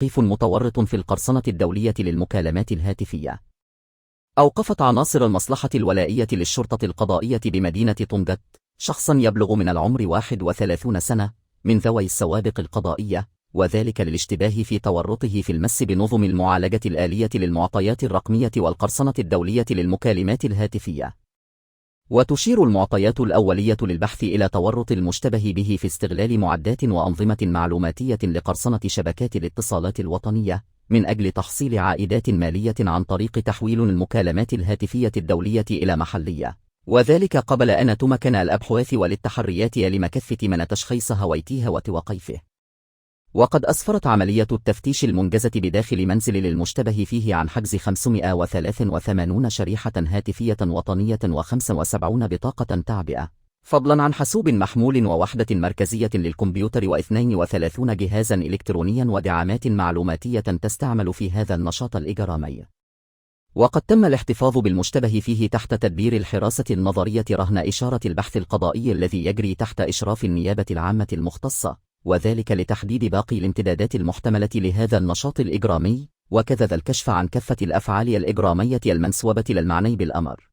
توقيف متورط في القرصنة الدولية للمكالمات الهاتفية. أوقفت عناصر المصلحة الولائية للشرطة القضائية بمدينة طنجة شخصا يبلغ من العمر 31 سنة من ذوي السوابق القضائية، وذلك للاشتباه في تورطه في المس بنظم المعالجة الآلية للمعطيات الرقمية والقرصنة الدولية للمكالمات الهاتفية. وتشير المعطيات الأولية للبحث إلى تورط المشتبه به في استغلال معدات وأنظمة معلوماتية لقرصنة شبكات الاتصالات الوطنية من أجل تحصيل عائدات مالية عن طريق تحويل المكالمات الهاتفية الدولية إلى محلية، وذلك قبل أن تمكن الأبحاث والتحريات لمكافة من تشخيص هويته وتوقيفه. وقد أسفرت عملية التفتيش المنجزة بداخل منزل للمشتبه فيه عن حجز 583 شريحة هاتفية وطنية و75 بطاقة تعبئة، فضلا عن حاسوب محمول ووحدة مركزية للكمبيوتر و32 جهازا إلكترونيا ودعامات معلوماتية تستعمل في هذا النشاط الإجرامي. وقد تم الاحتفاظ بالمشتبه فيه تحت تدبير الحراسة النظرية رهن إشارة البحث القضائي الذي يجري تحت إشراف النيابة العامة المختصة، وذلك لتحديد باقي الامتدادات المحتملة لهذا النشاط الإجرامي، وكذا الكشف عن كافة الأفعال الإجرامية المنسوبة للمعني بالأمر.